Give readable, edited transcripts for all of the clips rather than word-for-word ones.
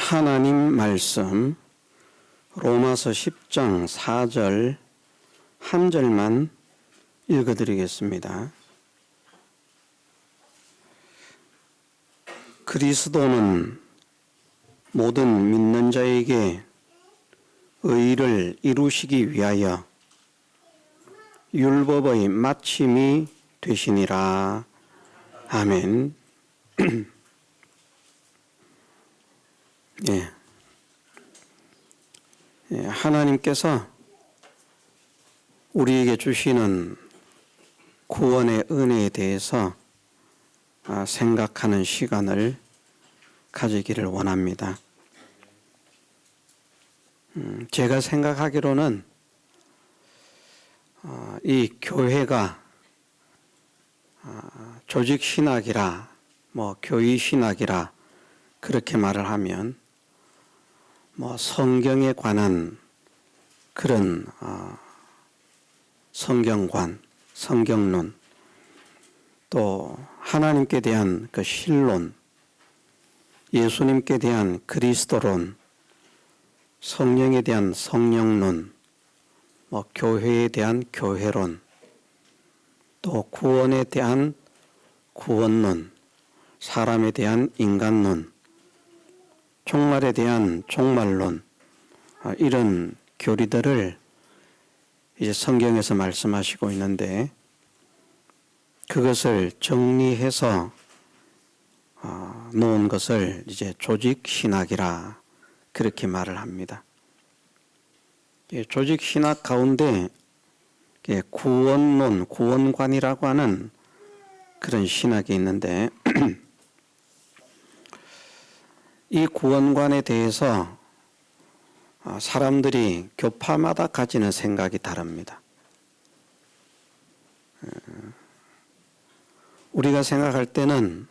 하나님 말씀 로마서 10장 4절 한 절만 읽어드리겠습니다. 그리스도는 모든 믿는 자에게 의를 이루시기 위하여 율법의 마침이 되시니라. 아멘. 하나님께서 우리에게 주시는 구원의 은혜에 대해서 생각하는 시간을 가지기를 원합니다. 제가 생각하기로는 이 교회가 조직신학이라 교의신학이라 그렇게 말을 하면 성경에 관한 그런 성경관, 성경론, 또 하나님께 대한 그 신론, 예수님께 대한 그리스도론, 성령에 대한 성령론, 교회에 대한 교회론, 또 구원에 대한 구원론, 사람에 대한 인간론, 종말에 대한 종말론, 이런 교리들을 이제 성경에서 말씀하시고 있는데, 그것을 정리해서 놓은 것을 이제 조직신학이라 그렇게 말을 합니다. 조직신학 가운데 구원론, 구원관이라고 하는 그런 신학이 있는데 이 구원관에 대해서 사람들이 교파마다 가지는 생각이 다릅니다. 우리가 생각할 때는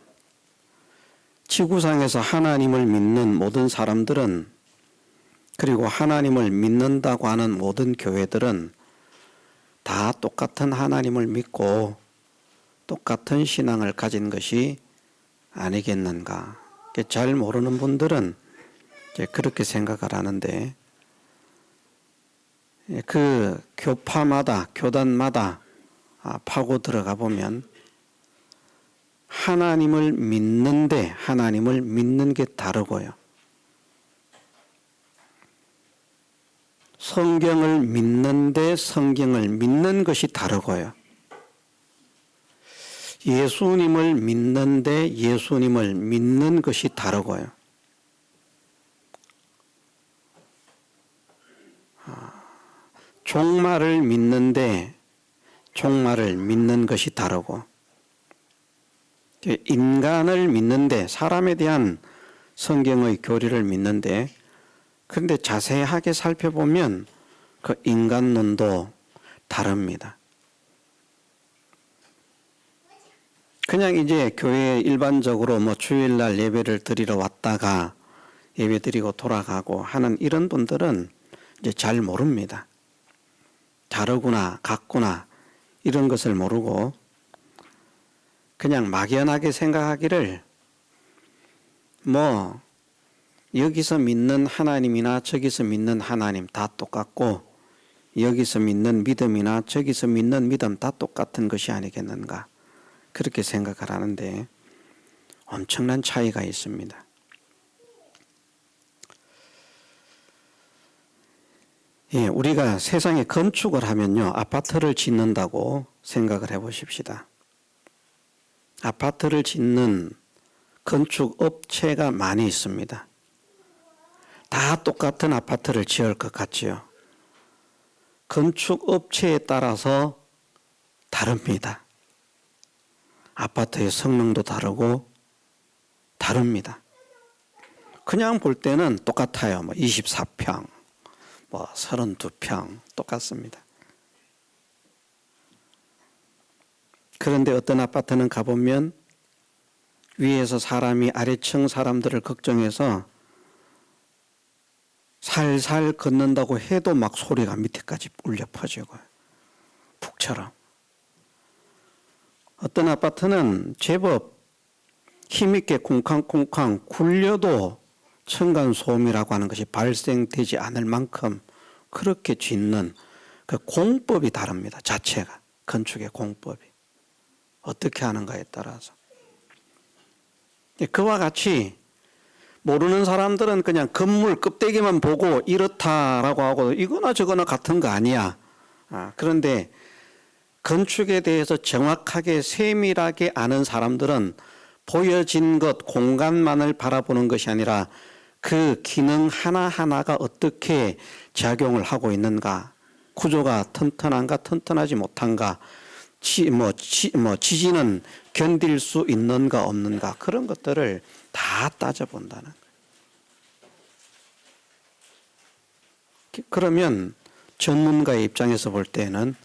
지구상에서 하나님을 믿는 모든 사람들은, 그리고 하나님을 믿는다고 하는 모든 교회들은 다 똑같은 하나님을 믿고 똑같은 신앙을 가진 것이 아니겠는가. 잘 모르는 분들은 그렇게 생각을 하는데, 그 교파마다, 교단마다 파고 들어가 보면 하나님을 믿는데 하나님을 믿는 게 다르고요. 성경을 믿는데 성경을 믿는 것이 다르고요. 예수님을 믿는데 예수님을 믿는 것이 다르고요. 종말을 믿는데 종말을 믿는 것이 다르고, 인간을 믿는데, 사람에 대한 성경의 교리를 믿는데, 그런데 자세하게 살펴보면 그 인간론도 다릅니다. 그냥 이제 교회에 일반적으로 주일날 예배를 드리러 왔다가 예배 드리고 돌아가고 하는 이런 분들은 이제 잘 모릅니다. 다르구나, 같구나, 이런 것을 모르고 그냥 막연하게 생각하기를 여기서 믿는 하나님이나 저기서 믿는 하나님 다 똑같고, 여기서 믿는 믿음이나 저기서 믿는 믿음 다 똑같은 것이 아니겠는가, 그렇게 생각을 하는데 엄청난 차이가 있습니다. 우리가 세상에 건축을 하면요, 아파트를 짓는다고 생각을 해보십시다. 아파트를 짓는 건축 업체가 많이 있습니다. 다 똑같은 아파트를 지을 것 같지요. 건축 업체에 따라서 다릅니다. 아파트의 성능도 다르고 다릅니다. 그냥 볼 때는 똑같아요. 24평, 32평 똑같습니다. 그런데 어떤 아파트는 가보면 위에서 사람이 아래층 사람들을 걱정해서 살살 걷는다고 해도 막 소리가 밑에까지 울려 퍼지고, 북처럼. 어떤 아파트는 제법 힘있게 쿵쾅쿵쾅 굴려도 층간소음이라고 하는 것이 발생되지 않을 만큼 그렇게 짓는 그 공법이 다릅니다. 자체가 건축의 공법이 어떻게 하는가에 따라서. 그와 같이 모르는 사람들은 그냥 건물 껍데기만 보고 이렇다라고 하고 이거나 저거나 같은 거 아니야. 그런데 건축에 대해서 정확하게 세밀하게 아는 사람들은 보여진 것, 공간만을 바라보는 것이 아니라 그 기능 하나하나가 어떻게 작용을 하고 있는가, 구조가 튼튼한가 튼튼하지 못한가, 지진은 견딜 수 있는가 없는가, 그런 것들을 다 따져본다는 거예요. 그러면 전문가의 입장에서 볼 때는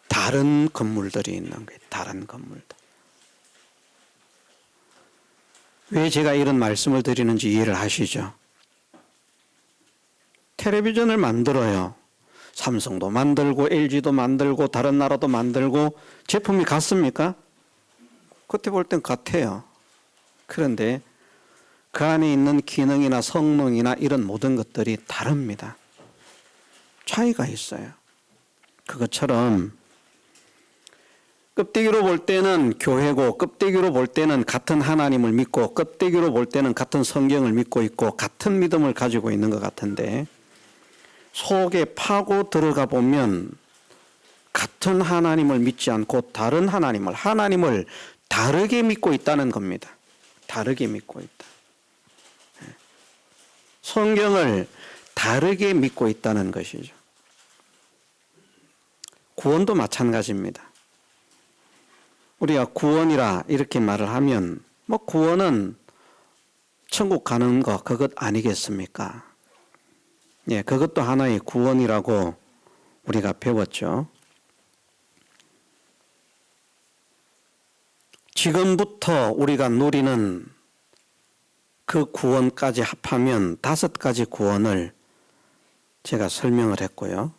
다른 건물들이 있는 거예요. 다른 건물들. 왜 제가 이런 말씀을 드리는지 이해를 하시죠? 텔레비전을 만들어요. 삼성도 만들고 LG도 만들고 다른 나라도 만들고 제품이 같습니까? 겉에 볼 땐 같아요. 그런데 그 안에 있는 기능이나 성능이나 이런 모든 것들이 다릅니다. 차이가 있어요. 그것처럼 껍데기로 볼 때는 교회고, 껍데기로 볼 때는 같은 하나님을 믿고, 껍데기로 볼 때는 같은 성경을 믿고 있고 같은 믿음을 가지고 있는 것 같은데 속에 파고 들어가 보면 같은 하나님을 믿지 않고 다른 하나님을 다르게 믿고 있다는 겁니다. 다르게 믿고 있다. 성경을 다르게 믿고 있다는 것이죠. 구원도 마찬가지입니다. 우리가 구원이라 이렇게 말을 하면 구원은 천국 가는 거 그것 아니겠습니까? 예, 그것도 하나의 구원이라고 우리가 배웠죠. 지금부터 우리가 누리는 그 구원까지 합하면 5가지 구원을 제가 설명을 했고요.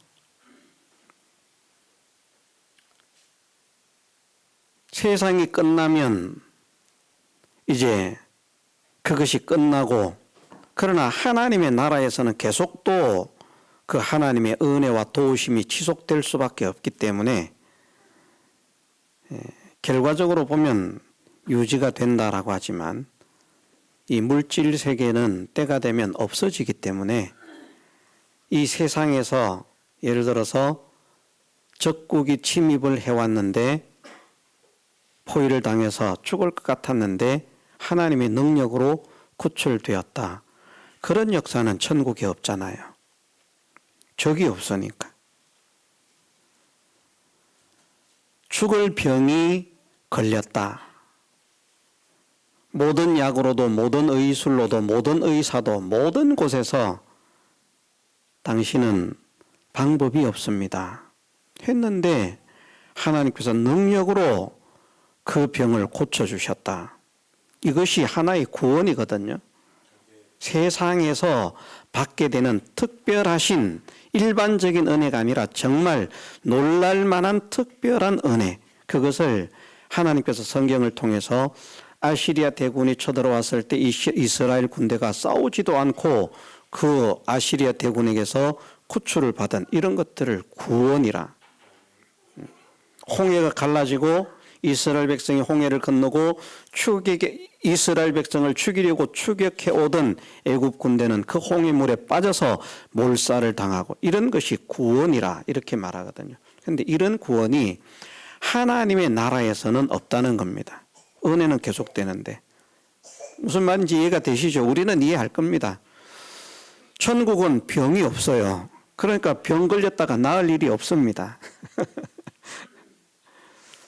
세상이 끝나면 이제 그것이 끝나고, 그러나 하나님의 나라에서는 계속 또 그 하나님의 은혜와 도우심이 지속될 수밖에 없기 때문에 결과적으로 보면 유지가 된다라고 하지만 이 물질 세계는 때가 되면 없어지기 때문에 이 세상에서 예를 들어서 적국이 침입을 해왔는데 포위를 당해서 죽을 것 같았는데 하나님의 능력으로 구출되었다. 그런 역사는 천국에 없잖아요. 적이 없으니까. 죽을 병이 걸렸다. 모든 약으로도 모든 의술로도 모든 의사도 모든 곳에서 당신은 방법이 없습니다. 했는데 하나님께서 능력으로 그 병을 고쳐주셨다. 이것이 하나의 구원이거든요. 세상에서 받게 되는 특별하신 일반적인 은혜가 아니라 정말 놀랄만한 특별한 은혜, 그것을 하나님께서 성경을 통해서 아시리아 대군이 쳐들어왔을 때 이스라엘 군대가 싸우지도 않고 그 아시리아 대군에게서 구출을 받은 이런 것들을 구원이라. 홍해가 갈라지고 이스라엘 백성이 홍해를 건너고 이스라엘 백성을 죽이려고 추격해 오던 애굽 군대는 그 홍해물에 빠져서 몰살을 당하고, 이런 것이 구원이라 이렇게 말하거든요. 그런데 이런 구원이 하나님의 나라에서는 없다는 겁니다. 은혜는 계속되는데. 무슨 말인지 이해가 되시죠? 우리는 이해할 겁니다. 천국은 병이 없어요. 그러니까 병 걸렸다가 나을 일이 없습니다.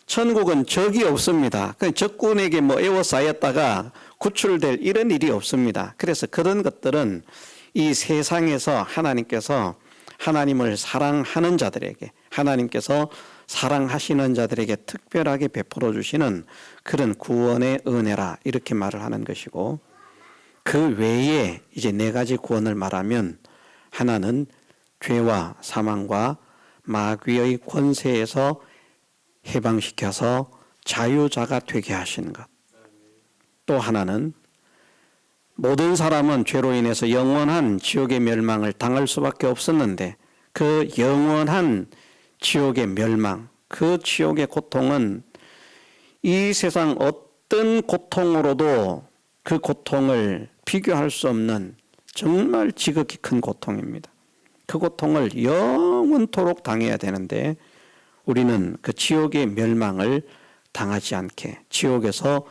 천국은 적이 없습니다. 적군에게 에워싸였다가 구출될 이런 일이 없습니다. 그래서 그런 것들은 이 세상에서 하나님께서 하나님을 사랑하는 자들에게, 하나님께서 사랑하시는 자들에게 특별하게 베풀어 주시는 그런 구원의 은혜라 이렇게 말을 하는 것이고, 그 외에 이제 4가지 구원을 말하면, 하나는 죄와 사망과 마귀의 권세에서 해방시켜서 자유자가 되게 하시는 것. 또 하나는 모든 사람은 죄로 인해서 영원한 지옥의 멸망을 당할 수밖에 없었는데 그 영원한 지옥의 멸망, 그 지옥의 고통은 이 세상 어떤 고통으로도 그 고통을 비교할 수 없는 정말 지극히 큰 고통입니다. 그 고통을 영원토록 당해야 되는데 우리는 그 지옥의 멸망을 당하지 않게 지옥에서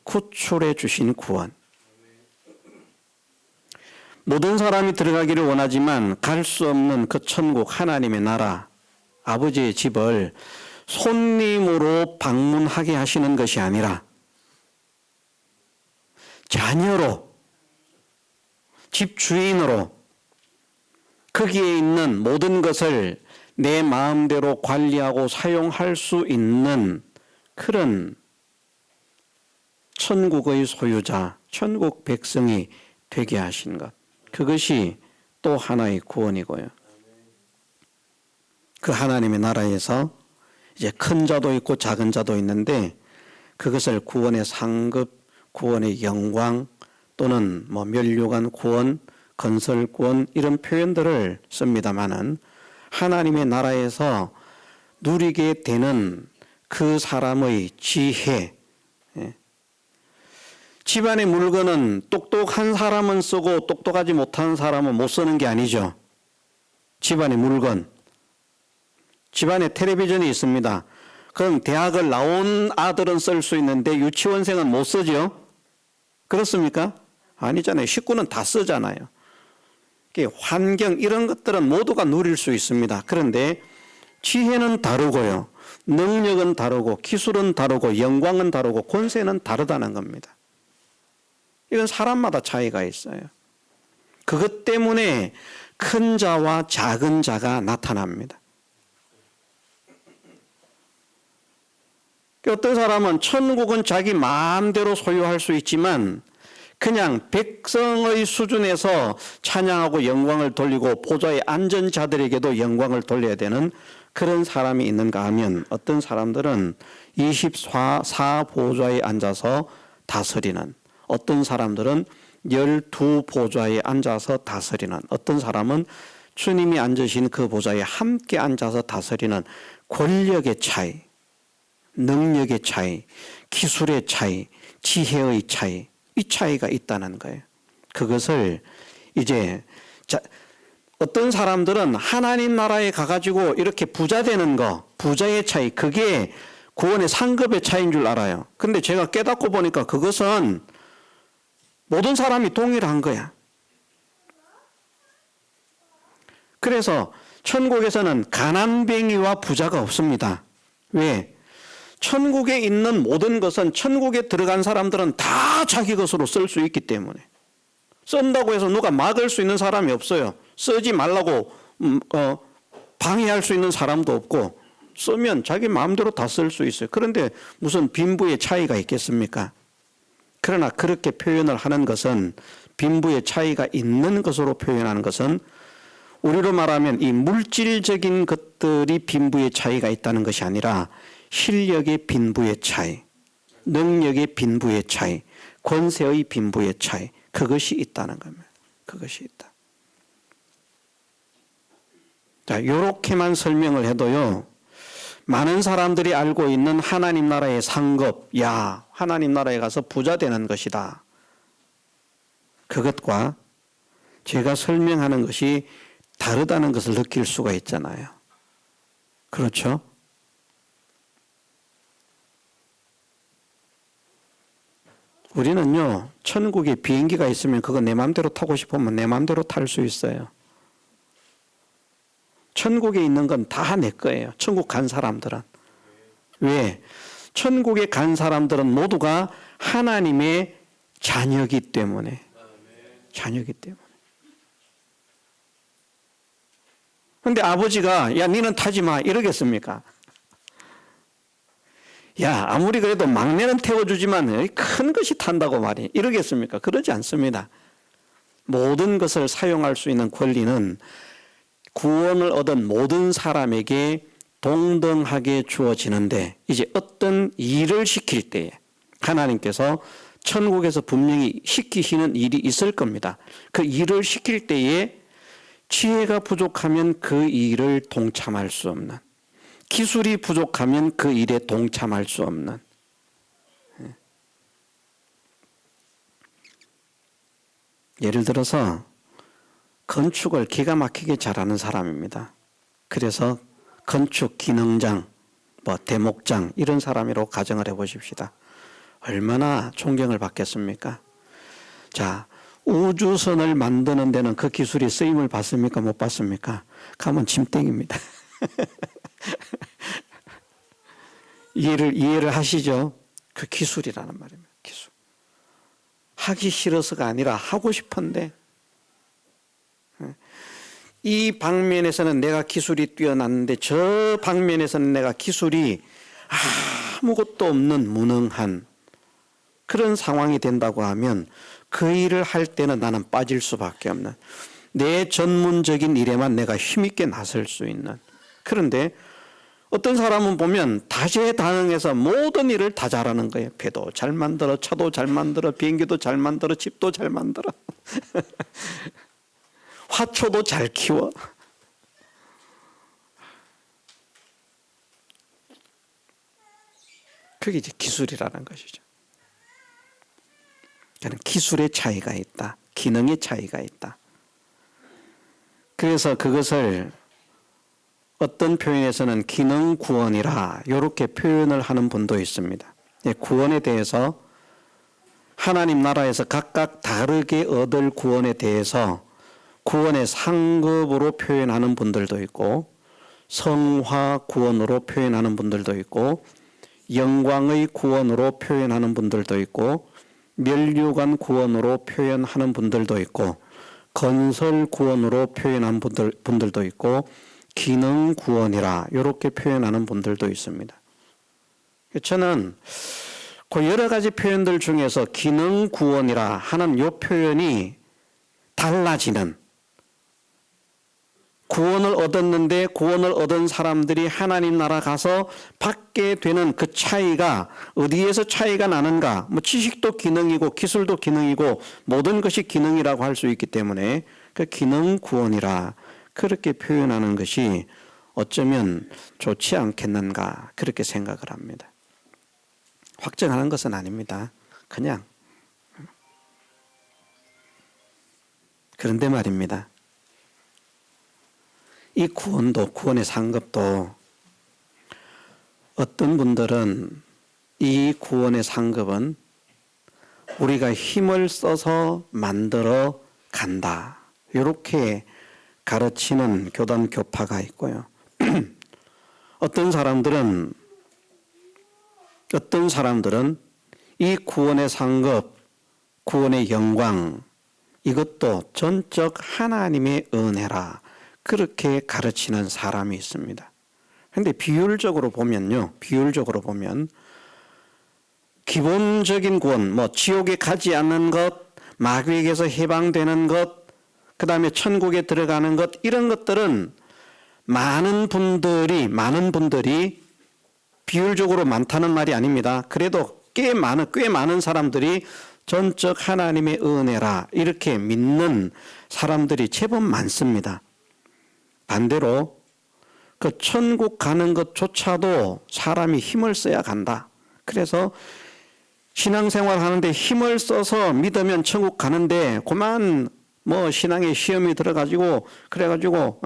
구출해 주신 구원. 모든 사람이 들어가기를 원하지만 갈 수 없는 그 천국 하나님의 나라, 아버지의 집을 손님으로 방문하게 하시는 것이 아니라 자녀로, 집주인으로 거기에 있는 모든 것을 내 마음대로 관리하고 사용할 수 있는 그런 천국의 소유자, 천국 백성이 되게 하신 것. 그것이 또 하나의 구원이고요. 그 하나님의 나라에서 이제 큰 자도 있고 작은 자도 있는데 그것을 구원의 상급, 구원의 영광 또는 뭐 멸류관 구원, 건설 구원 이런 표현들을 씁니다마는 하나님의 나라에서 누리게 되는 그 사람의 지혜, 집안의 물건은 똑똑한 사람은 쓰고 똑똑하지 못한 사람은 못 쓰는 게 아니죠. 집안의 물건. 집안에 텔레비전이 있습니다. 그럼 대학을 나온 아들은 쓸 수 있는데 유치원생은 못 쓰죠. 그렇습니까? 아니잖아요. 식구는 다 쓰잖아요. 환경 이런 것들은 모두가 누릴 수 있습니다. 그런데 지혜는 다르고요. 능력은 다르고 기술은 다르고 영광은 다르고 권세는 다르다는 겁니다. 이건 사람마다 차이가 있어요. 그것 때문에 큰 자와 작은 자가 나타납니다. 어떤 사람은 천국은 자기 마음대로 소유할 수 있지만 그냥 백성의 수준에서 찬양하고 영광을 돌리고 보좌에 앉은 자들에게도 영광을 돌려야 되는 그런 사람이 있는가 하면 어떤 사람들은 24보좌에 앉아서 다스리는, 어떤 사람들은 12보좌에 앉아서 다스리는, 어떤 사람은 주님이 앉으신 그 보좌에 함께 앉아서 다스리는 권력의 차이, 능력의 차이, 기술의 차이, 지혜의 차이, 이 차이가 있다는 거예요. 그것을 이제 어떤 사람들은 하나님 나라에 가가지고 이렇게 부자 되는 거, 부자의 차이, 그게 구원의 상급의 차이인 줄 알아요. 근데 제가 깨닫고 보니까 그것은 모든 사람이 동일한 거야. 그래서 천국에서는 가난뱅이와 부자가 없습니다. 왜? 천국에 있는 모든 것은 천국에 들어간 사람들은 다 자기 것으로 쓸 수 있기 때문에 쓴다고 해서 누가 막을 수 있는 사람이 없어요. 쓰지 말라고 방해할 수 있는 사람도 없고 쓰면 자기 마음대로 다 쓸 수 있어요. 그런데 무슨 빈부의 차이가 있겠습니까? 그러나 그렇게 표현을 하는 것은 빈부의 차이가 있는 것으로 표현하는 것은 우리로 말하면 이 물질적인 것들이 빈부의 차이가 있다는 것이 아니라 실력의 빈부의 차이, 능력의 빈부의 차이, 권세의 빈부의 차이, 그것이 있다는 겁니다. 그것이 있다. 자, 이렇게만 설명을 해도요, 많은 사람들이 알고 있는 하나님 나라의 상급, 야, 하나님 나라에 가서 부자 되는 것이다. 그것과 제가 설명하는 것이 다르다는 것을 느낄 수가 있잖아요. 그렇죠? 우리는요, 천국에 비행기가 있으면 그거 내 마음대로 타고 싶으면 내 마음대로 탈 수 있어요. 천국에 있는 건 다 내 거예요. 천국 간 사람들은. 왜? 천국에 간 사람들은 모두가 하나님의 자녀이기 때문에. 자녀이기 때문에. 그런데 아버지가 야 니는 타지 마 이러겠습니까? 야 아무리 그래도 막내는 태워주지만 큰 것이 탄다고 말이 이러겠습니까? 그러지 않습니다. 모든 것을 사용할 수 있는 권리는 구원을 얻은 모든 사람에게 동등하게 주어지는데 이제 어떤 일을 시킬 때에 하나님께서 천국에서 분명히 시키시는 일이 있을 겁니다. 그 일을 시킬 때에 지혜가 부족하면 그 일을 동참할 수 없는, 기술이 부족하면 그 일에 동참할 수 없는. 예를 들어서 건축을 기가 막히게 잘하는 사람입니다. 그래서 건축 기능장, 대목장 이런 사람이라고 가정을 해보십시다. 얼마나 존경을 받겠습니까? 자, 우주선을 만드는 데는 그 기술이 쓰임을 받습니까? 못 받습니까? 가면 짐땡입니다. 이해를 하시죠? 그 기술이라는 말입니다. 기술. 하기 싫어서가 아니라 하고 싶은데, 이 방면에서는 내가 기술이 뛰어났는데 저 방면에서는 내가 기술이 아무것도 없는 무능한 그런 상황이 된다고 하면 그 일을 할 때는 나는 빠질 수밖에 없는, 내 전문적인 일에만 내가 힘있게 나설 수 있는. 그런데 어떤 사람은 보면 다재다능해서 모든 일을 다 잘하는 거예요. 배도 잘 만들어, 차도 잘 만들어, 비행기도 잘 만들어, 집도 잘 만들어, 화초도 잘 키워. 그게 이제 기술이라는 것이죠. 기술의 차이가 있다. 기능의 차이가 있다. 그래서 그것을 어떤 표현에서는 기능 구원이라 이렇게 표현을 하는 분도 있습니다. 구원에 대해서 하나님 나라에서 각각 다르게 얻을 구원에 대해서 구원의 상급으로 표현하는 분들도 있고, 성화 구원으로 표현하는 분들도 있고, 영광의 구원으로 표현하는 분들도 있고, 멸류관 구원으로 표현하는 분들도 있고, 건설 구원으로 표현하는 분들도 있고, 기능 구원이라 이렇게 표현하는 분들도 있습니다. 저는 그 여러 가지 표현들 중에서 기능 구원이라 하는 이 표현이 달라지는, 구원을 얻었는데 구원을 얻은 사람들이 하나님 나라 가서 받게 되는 그 차이가 어디에서 차이가 나는가? 지식도 기능이고 기술도 기능이고 모든 것이 기능이라고 할 수 있기 때문에 그 기능 구원이라 그렇게 표현하는 것이 어쩌면 좋지 않겠는가 그렇게 생각을 합니다. 확정하는 것은 아닙니다. 그냥. 그런데 말입니다. 이 구원도, 구원의 상급도 어떤 분들은 이 구원의 상급은 우리가 힘을 써서 만들어 간다, 이렇게 가르치는 교단 교파가 있고요. 어떤 사람들은 이 구원의 상급, 구원의 영광, 이것도 전적 하나님의 은혜라 그렇게 가르치는 사람이 있습니다. 그런데 비율적으로 보면 기본적인 구원, 지옥에 가지 않는 것, 마귀에게서 해방되는 것, 그 다음에 천국에 들어가는 것, 이런 것들은 많은 분들이 비율적으로 많다는 말이 아닙니다. 그래도 꽤 많은 사람들이 전적 하나님의 은혜라 이렇게 믿는 사람들이 제법 많습니다. 반대로 그 천국 가는 것조차도 사람이 힘을 써야 간다. 그래서 신앙생활 하는데 힘을 써서 믿으면 천국 가는데 그만 신앙에 시험이 들어가지고 그래가지고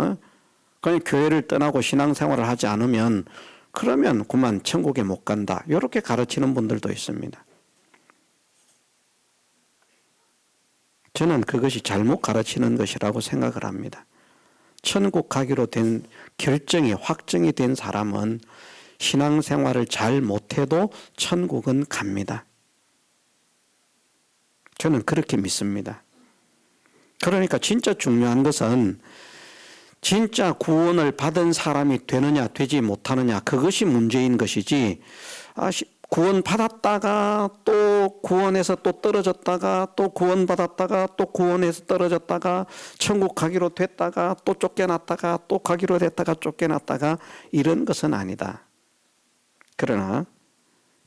그냥 교회를 떠나고 신앙생활을 하지 않으면 그러면 그만 천국에 못 간다. 이렇게 가르치는 분들도 있습니다. 저는 그것이 잘못 가르치는 것이라고 생각을 합니다. 천국 가기로 된 결정이 확정이 된 사람은 신앙생활을 잘 못해도 천국은 갑니다. 저는 그렇게 믿습니다. 그러니까 진짜 중요한 것은 진짜 구원을 받은 사람이 되느냐 되지 못하느냐, 그것이 문제인 것이지, 구원 받았다가 또 구원에서 또 떨어졌다가 또 구원 받았다가 또 구원에서 떨어졌다가 천국 가기로 됐다가 또 쫓겨났다가 또 가기로 됐다가 쫓겨났다가 이런 것은 아니다. 그러나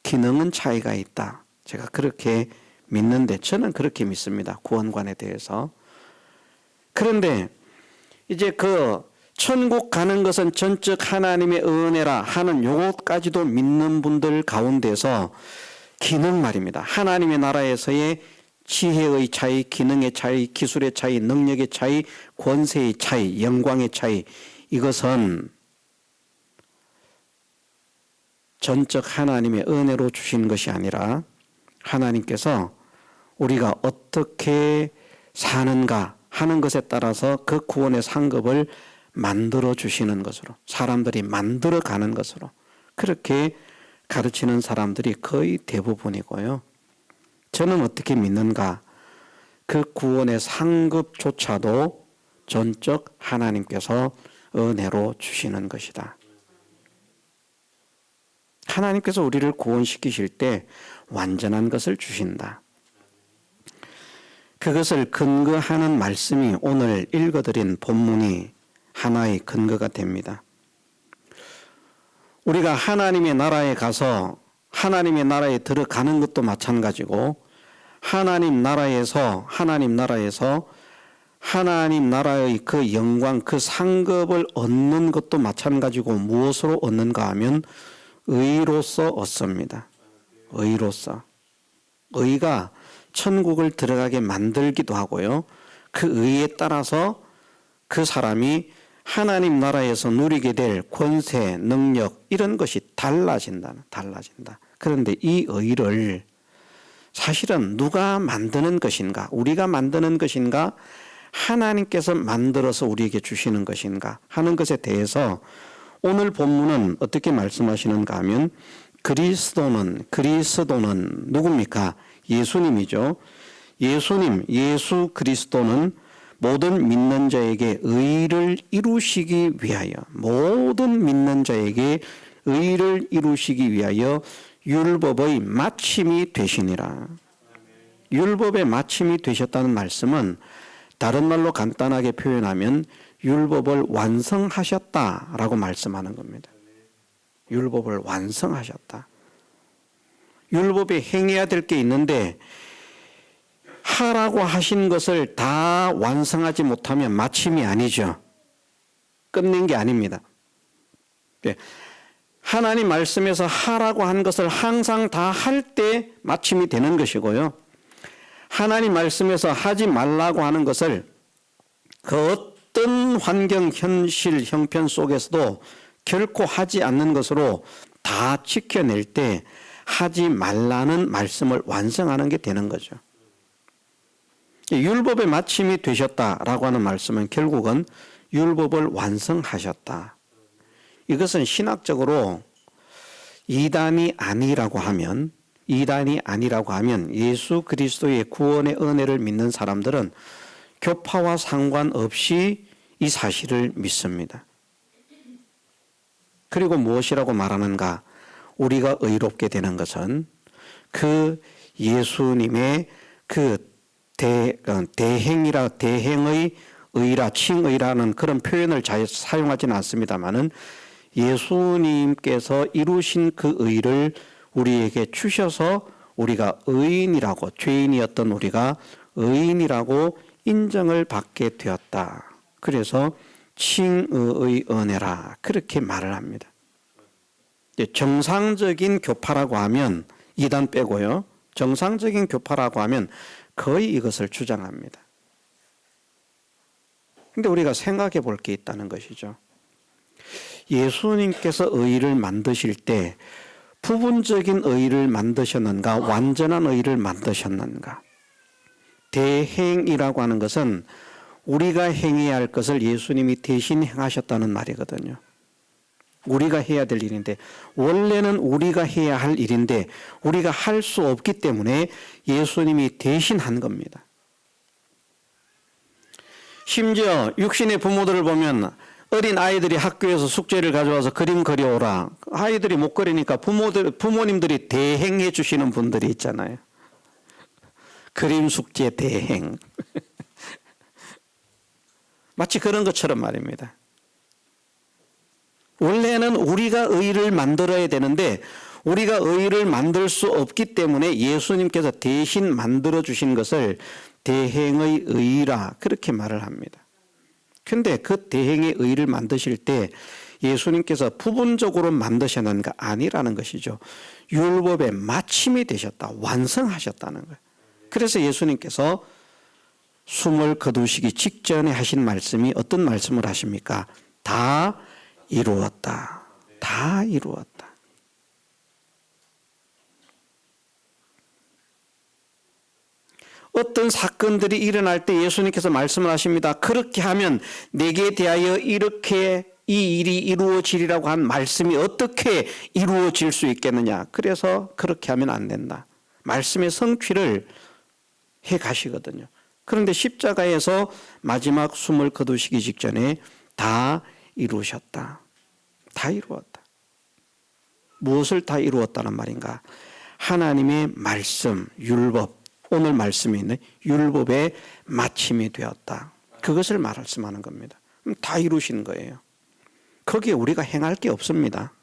기능은 차이가 있다. 제가 그렇게 믿는데 저는 그렇게 믿습니다. 구원관에 대해서. 그런데 이제 그 천국 가는 것은 전적 하나님의 은혜라 하는 요것까지도 믿는 분들 가운데서 기능 말입니다. 하나님의 나라에서의 지혜의 차이, 기능의 차이, 기술의 차이, 능력의 차이, 권세의 차이, 영광의 차이, 이것은 전적 하나님의 은혜로 주신 것이 아니라 하나님께서 우리가 어떻게 사는가 하는 것에 따라서 그 구원의 상급을 만들어 주시는 것으로, 사람들이 만들어 가는 것으로 그렇게 가르치는 사람들이 거의 대부분이고요. 저는 어떻게 믿는가? 그 구원의 상급조차도 전적 하나님께서 은혜로 주시는 것이다. 하나님께서 우리를 구원시키실 때 완전한 것을 주신다. 그것을 근거하는 말씀이 오늘 읽어드린 본문이 하나의 근거가 됩니다. 우리가 하나님의 나라에 가서 하나님의 나라에 들어가는 것도 마찬가지고 하나님 나라에서 하나님 나라의 그 영광, 그 상급을 얻는 것도 마찬가지고 무엇으로 얻는가 하면 의로서 얻습니다. 의로서. 의가 천국을 들어가게 만들기도 하고요. 그 의에 따라서 그 사람이 하나님 나라에서 누리게 될 권세, 능력 이런 것이 달라진다. 그런데 이 의를 사실은 누가 만드는 것인가? 우리가 만드는 것인가? 하나님께서 만들어서 우리에게 주시는 것인가? 하는 것에 대해서 오늘 본문은 어떻게 말씀하시는가 하면 그리스도는 누굽니까? 예수님이죠. 예수 그리스도는 모든 믿는 자에게 의를 이루시기 위하여 율법의 마침이 되시니라. 율법의 마침이 되셨다는 말씀은 다른 말로 간단하게 표현하면 율법을 완성하셨다라고 말씀하는 겁니다. 율법을 완성하셨다. 율법에 행해야 될 게 있는데 하라고 하신 것을 다 완성하지 못하면 마침이 아니죠. 끝낸 게 아닙니다. 하나님 말씀에서 하라고 한 것을 항상 다 할 때 마침이 되는 것이고요. 하나님 말씀에서 하지 말라고 하는 것을 그 어떤 환경, 현실, 형편 속에서도 결코 하지 않는 것으로 다 지켜낼 때 하지 말라는 말씀을 완성하는 게 되는 거죠. 율법의 마침이 되셨다라고 하는 말씀은 결국은 율법을 완성하셨다. 이것은 신학적으로 이단이 아니라고 하면 예수 그리스도의 구원의 은혜를 믿는 사람들은 교파와 상관없이 이 사실을 믿습니다. 그리고 무엇이라고 말하는가? 우리가 의롭게 되는 것은 그 예수님의 그 대행의 의라, 칭의라는 그런 표현을 잘 사용하지는 않습니다만은 예수님께서 이루신 그 의를 우리에게 주셔서 우리가 의인이라고, 죄인이었던 우리가 의인이라고 인정을 받게 되었다. 그래서 칭의의 은혜라 그렇게 말을 합니다. 정상적인 교파라고 하면 이단 빼고요. 정상적인 교파라고 하면 거의 이것을 주장합니다. 근데 우리가 생각해 볼 게 있다는 것이죠. 예수님께서 의를 만드실 때 부분적인 의를 만드셨는가, 완전한 의를 만드셨는가? 대행이라고 하는 것은 우리가 행해야 할 것을 예수님이 대신 행하셨다는 말이거든요. 우리가 해야 될 일인데, 원래는 우리가 해야 할 일인데 우리가 할 수 없기 때문에 예수님이 대신 한 겁니다. 심지어 육신의 부모들을 보면 어린 아이들이 학교에서 숙제를 가져와서 그림 그려오라. 아이들이 못 그리니까 부모님들이 대행해 주시는 분들이 있잖아요. 그림 숙제 대행. 마치 그런 것처럼 말입니다. 원래는 우리가 의를 만들어야 되는데 우리가 의를 만들 수 없기 때문에 예수님께서 대신 만들어 주신 것을 대행의 의라 그렇게 말을 합니다. 근데 그 대행의 의를 만드실 때 예수님께서 부분적으로 만드셨는가 아니라는 것이죠. 율법의 마침이 되셨다. 완성하셨다는 거예요. 그래서 예수님께서 숨을 거두시기 직전에 하신 말씀이 어떤 말씀을 하십니까? 다 이루었다. 다 이루었다. 어떤 사건들이 일어날 때 예수님께서 말씀을 하십니다. 그렇게 하면 내게 대하여 이렇게 이 일이 이루어지리라고 한 말씀이 어떻게 이루어질 수 있겠느냐. 그래서 그렇게 하면 안 된다. 말씀의 성취를 해 가시거든요. 그런데 십자가에서 마지막 숨을 거두시기 직전에 다 이루셨다. 다 이루었다. 무엇을 다 이루었다는 말인가? 하나님의 말씀, 율법, 오늘 말씀에 있는 율법의 마침이 되었다. 그것을 말씀하는 겁니다. 다 이루신 거예요. 거기에 우리가 행할 게 없습니다.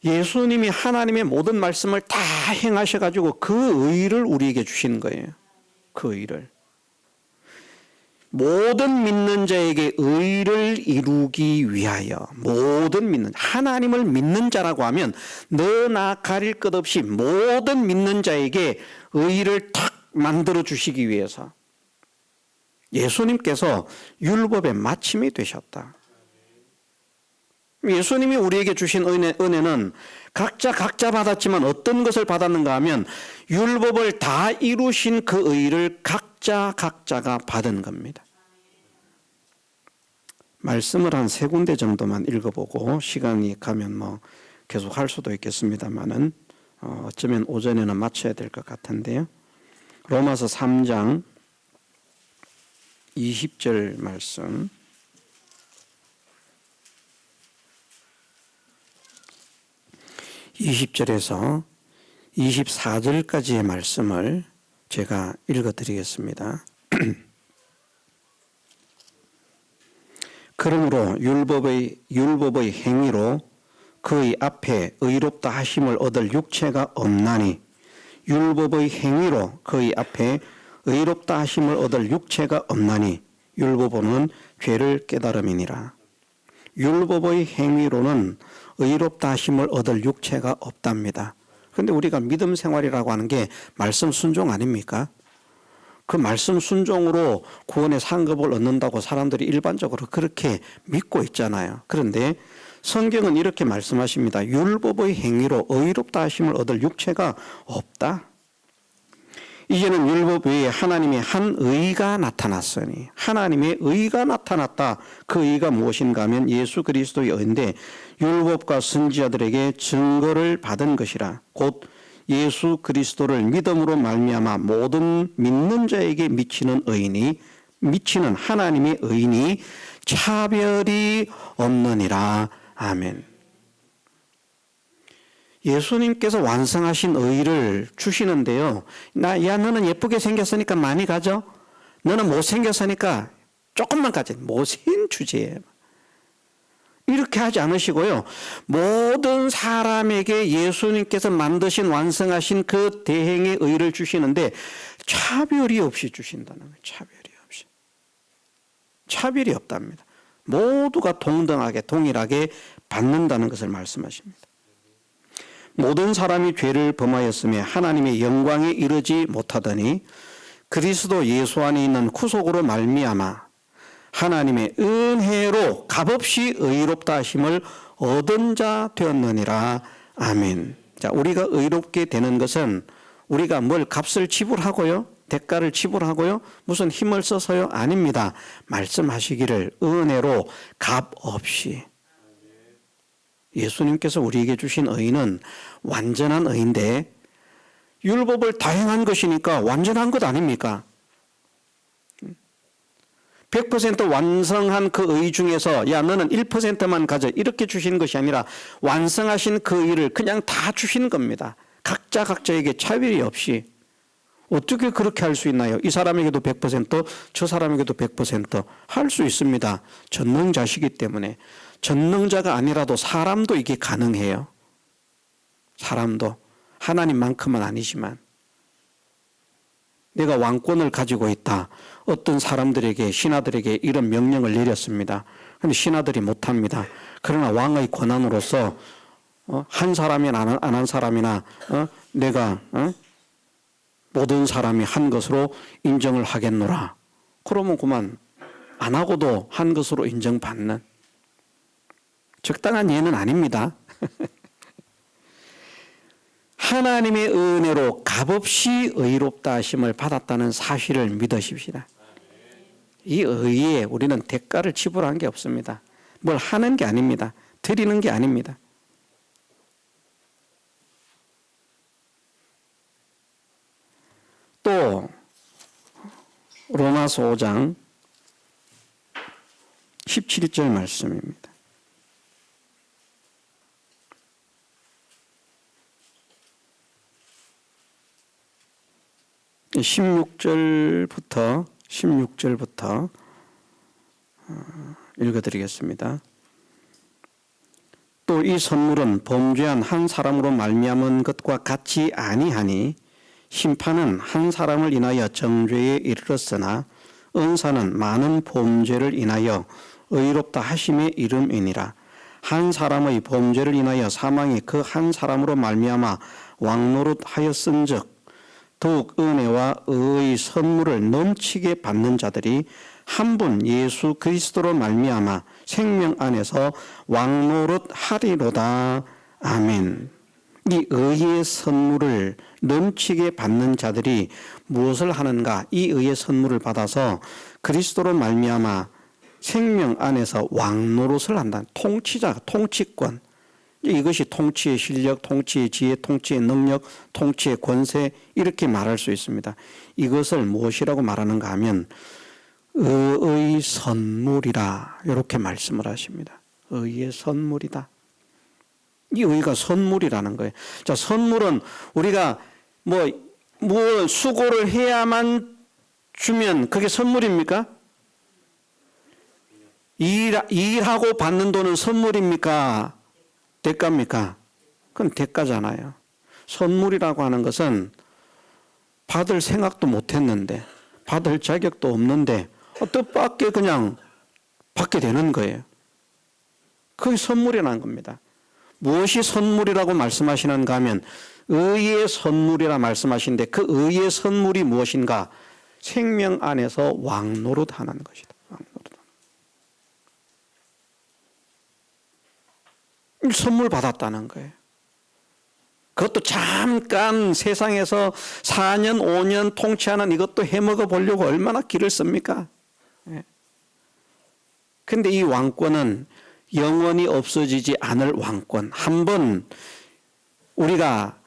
예수님이 하나님의 모든 말씀을 다 행하셔가지고 그 의를 우리에게 주신 거예요. 그 의를. 모든 믿는 자에게 의를 이루기 위하여 모든 믿는 하나님을 믿는 자라고 하면 너나 가릴 것 없이 모든 믿는 자에게 의를 탁 만들어 주시기 위해서 예수님께서 율법의 마침이 되셨다. 예수님이 우리에게 주신 은혜는 각자 받았지만 어떤 것을 받았는가 하면 율법을 다 이루신 그 의를 각자가 받은 겁니다. 말씀을 한 3군데 정도만 읽어보고 시간이 가면 계속 할 수도 있겠습니다만은 어쩌면 오전에는 마쳐야 될 것 같은데요. 로마서 3장 20절 말씀. 20절에서 24절까지의 말씀을 제가 읽어드리겠습니다. 그러므로 율법의 행위로 그의 앞에 의롭다 하심을 얻을 육체가 없나니 율법의 행위로 그의 앞에 의롭다 하심을 얻을 육체가 없나니 율법은 죄를 깨달음이니라. 율법의 행위로는 의롭다 하심을 얻을 육체가 없답니다. 그런데 우리가 믿음 생활이라고 하는 게 말씀 순종 아닙니까? 그 말씀 순종으로 구원의 상급을 얻는다고 사람들이 일반적으로 그렇게 믿고 있잖아요. 그런데 성경은 이렇게 말씀하십니다. 율법의 행위로 의롭다 하심을 얻을 육체가 없다. 이제는 율법 외에 하나님의 한 의가 나타났으니 하나님의 의가 나타났다. 그 의가 무엇인가 하면 예수 그리스도의 의인데 율법과 선지자들에게 증거를 받은 것이라. 곧 예수 그리스도를 믿음으로 말미암아 모든 믿는 자에게 미치는 하나님의 의인이 차별이 없느니라. 아멘. 예수님께서 완성하신 의를 주시는데요. 너는 예쁘게 생겼으니까 많이 가져. 너는 못생겼으니까 조금만 가져. 못생 주제예요. 이렇게 하지 않으시고요. 모든 사람에게 예수님께서 만드신 완성하신 그 대행의 의를 주시는데 차별이 없이 주신다는 거예요. 차별이 없답니다. 모두가 동등하게 동일하게 받는다는 것을 말씀하십니다. 모든 사람이 죄를 범하였으며 하나님의 영광에 이르지 못하더니 그리스도 예수 안에 있는 구속으로 말미암아 하나님의 은혜로 값없이 의롭다 하심을 얻은 자 되었느니라. 아멘. 자, 우리가 의롭게 되는 것은 우리가 뭘 값을 지불하고요, 대가를 지불하고요, 무슨 힘을 써서요? 아닙니다. 말씀하시기를 은혜로 값없이. 예수님께서 우리에게 주신 의는 완전한 의인데 율법을 다 행한 것이니까 완전한 것 아닙니까? 100% 완성한 그 의 중에서 야 너는 1%만 가져 이렇게 주시는 것이 아니라 완성하신 그 의를 그냥 다 주시는 겁니다. 각자에게 차별이 없이. 어떻게 그렇게 할 수 있나요? 이 사람에게도 100%, 저 사람에게도 100% 할 수 있습니다. 전능자시기 때문에. 전능자가 아니라도 사람도 이게 가능해요. 사람도 하나님만큼은 아니지만 내가 왕권을 가지고 있다. 어떤 사람들에게 신하들에게 이런 명령을 내렸습니다. 그런데 신하들이 못합니다. 그러나 왕의 권한으로서 한 사람이나 안 한 사람이나 내가 모든 사람이 한 것으로 인정을 하겠노라. 그러면 그만 안 하고도 한 것으로 인정받는 적당한 예는 아닙니다. 하나님의 은혜로 값없이 의롭다 하심을 받았다는 사실을 믿으십시다. 이 의에 우리는 대가를 지불한 게 없습니다. 뭘 하는 게 아닙니다. 드리는 게 아닙니다. 또 로마서 5장 17절 말씀입니다. 16절부터 읽어드리겠습니다. 또 이 선물은 범죄한 한 사람으로 말미암은 것과 같이 아니하니 심판은 한 사람을 인하여 정죄에 이르렀으나 은사는 많은 범죄를 인하여 의롭다 하심에 이름이니라. 한 사람의 범죄를 인하여 사망이 그 한 사람으로 말미암아 왕노릇하였은즉 더욱 은혜와 의의 선물을 넘치게 받는 자들이 한 분 예수 그리스도로 말미암아 생명 안에서 왕노릇하리로다. 아멘. 이 의의 선물을 넘치게 받는 자들이 무엇을 하는가? 이 의의 선물을 받아서 그리스도로 말미암아 생명 안에서 왕노릇을 한다. 통치자, 통치권. 이것이 통치의 실력, 통치의 지혜, 통치의 능력, 통치의 권세 이렇게 말할 수 있습니다. 이것을 무엇이라고 말하는가 하면 의의 선물이라 이렇게 말씀을 하십니다. 의의 선물이다. 이 의가 선물이라는 거예요. 자, 선물은 우리가 뭐 수고를 해야만 주면 그게 선물입니까? 일하고 받는 돈은 선물입니까? 대가입니까? 그건 대가잖아요. 선물이라고 하는 것은 받을 생각도 못했는데 받을 자격도 없는데 뜻밖의 그냥 받게 되는 거예요. 그게 선물이라는 겁니다. 무엇이 선물이라고 말씀하시는가 하면 의의 선물이라 말씀하시는데 그 의의 선물이 무엇인가? 생명 안에서 왕노릇하는 것이다. 선물 받았다는 거예요. 그것도 잠깐 세상에서 4년, 5년 통치하는 이것도 해먹어 보려고 얼마나 기를 씁니까? 그런데 이 왕권은 영원히 없어지지 않을 왕권. 한번 우리가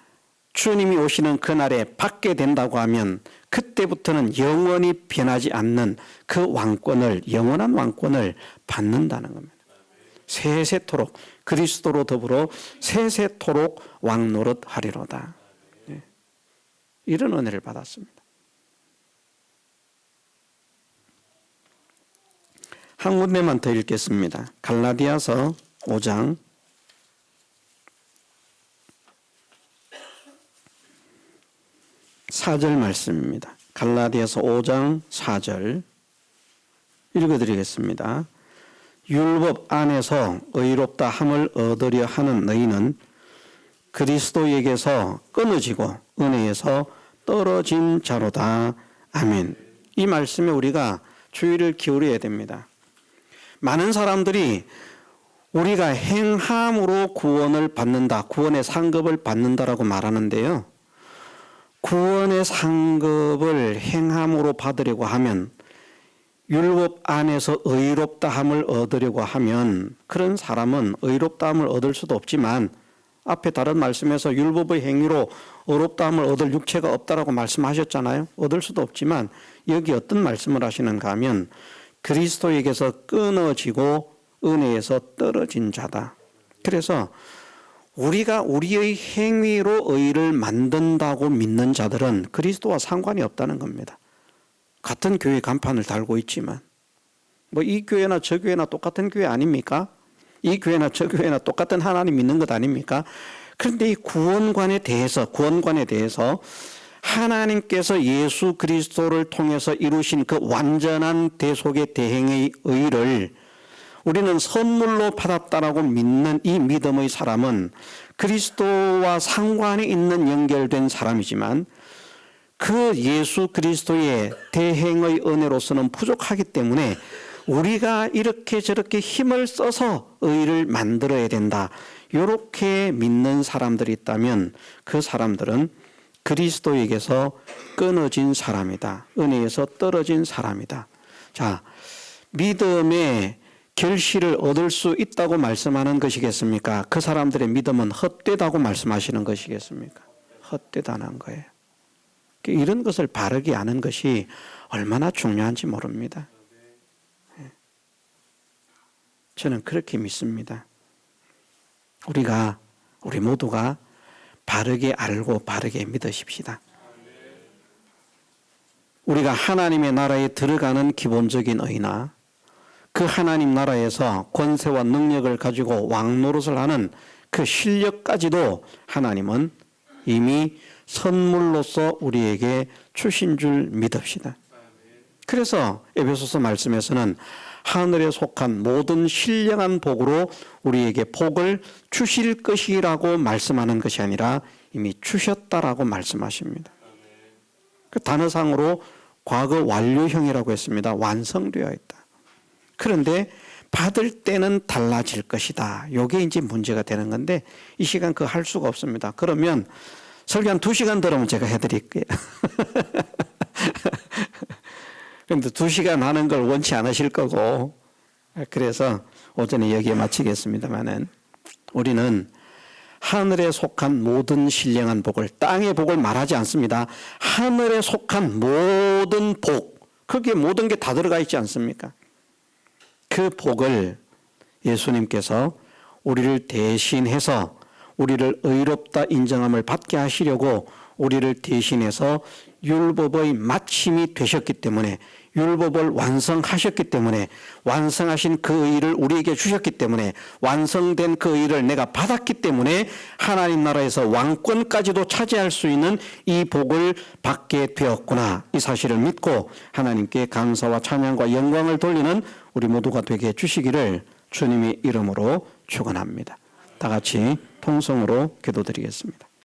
주님이 오시는 그날에 받게 된다고 하면 그때부터는 영원히 변하지 않는 그 왕권을, 영원한 왕권을 받는다는 겁니다. 세세토록 그리스도로 더불어 세세토록 왕노릇 하리로다. 이런 은혜를 받았습니다. 한 군데만 더 읽겠습니다. 갈라디아서 5장 4절 말씀입니다. 갈라디아서 5장 4절 읽어드리겠습니다. 율법 안에서 의롭다 함을 얻으려 하는 너희는 그리스도에게서 끊어지고 은혜에서 떨어진 자로다. 아멘. 이 말씀에 우리가 주의를 기울여야 됩니다. 많은 사람들이 우리가 행함으로 구원을 받는다, 구원의 상급을 받는다라고 말하는데요. 구원의 상급을 행함으로 받으려고 하면 율법 안에서 의롭다함을 얻으려고 하면 그런 사람은 의롭다함을 얻을 수도 없지만 앞에 다른 말씀에서 율법의 행위로 의롭다함을 얻을 육체가 없다라고 말씀하셨잖아요. 얻을 수도 없지만 여기 어떤 말씀을 하시는가 하면 그리스도에게서 끊어지고 은혜에서 떨어진 자다. 그래서 우리가 우리의 행위로 의를 만든다고 믿는 자들은 그리스도와 상관이 없다는 겁니다. 같은 교회 간판을 달고 있지만 뭐 이 교회나 저 교회나 똑같은 교회 아닙니까? 이 교회나 저 교회나 똑같은 하나님 믿는 것 아닙니까? 그런데 이 구원관에 대해서 하나님께서 예수 그리스도를 통해서 이루신 그 완전한 대속의 대행의 의를 우리는 선물로 받았다라고 믿는 이 믿음의 사람은 그리스도와 상관이 있는 연결된 사람이지만 그 예수 그리스도의 대행의 은혜로서는 부족하기 때문에 우리가 이렇게 저렇게 힘을 써서 의를 만들어야 된다. 이렇게 믿는 사람들이 있다면 그 사람들은 그리스도에게서 끊어진 사람이다. 은혜에서 떨어진 사람이다. 자, 믿음의 결실을 얻을 수 있다고 말씀하는 것이겠습니까? 그 사람들의 믿음은 헛되다고 말씀하시는 것이겠습니까? 헛되다는 거예요. 이런 것을 바르게 아는 것이 얼마나 중요한지 모릅니다. 저는 그렇게 믿습니다. 우리 모두가 바르게 알고 바르게 믿으십시다. 우리가 하나님의 나라에 들어가는 기본적인 의나 그 하나님 나라에서 권세와 능력을 가지고 왕노릇을 하는 그 실력까지도 하나님은 이미 선물로서 우리에게 주신 줄 믿읍시다. 그래서 에베소서 말씀에서는 하늘에 속한 모든 신령한 복으로 우리에게 복을 주실 것이라고 말씀하는 것이 아니라 이미 주셨다라고 말씀하십니다. 그 단어상으로 과거 완료형이라고 했습니다. 완성되어 있다. 그런데 받을 때는 달라질 것이다. 이게 이제 문제가 되는 건데 이 시간 그거 할 수가 없습니다. 그러면 설교 한 2시간 들으면 제가 해드릴게요. 그런데 2시간 하는 걸 원치 않으실 거고 그래서 오전에 여기에 마치겠습니다만은 우리는 하늘에 속한 모든 신령한 복을 땅의 복을 말하지 않습니다. 하늘에 속한 모든 복 거기에 모든 게 다 들어가 있지 않습니까? 그 복을 예수님께서 우리를 대신해서 우리를 의롭다 인정함을 받게 하시려고 우리를 대신해서 율법의 마침이 되셨기 때문에 율법을 완성하셨기 때문에 완성하신 그 의를 우리에게 주셨기 때문에 완성된 그 의를 내가 받았기 때문에 하나님 나라에서 왕권까지도 차지할 수 있는 이 복을 받게 되었구나. 이 사실을 믿고 하나님께 감사와 찬양과 영광을 돌리는 우리 모두가 되게 해주시기를 주님의 이름으로 축원합니다. 다 같이 통성으로 기도드리겠습니다.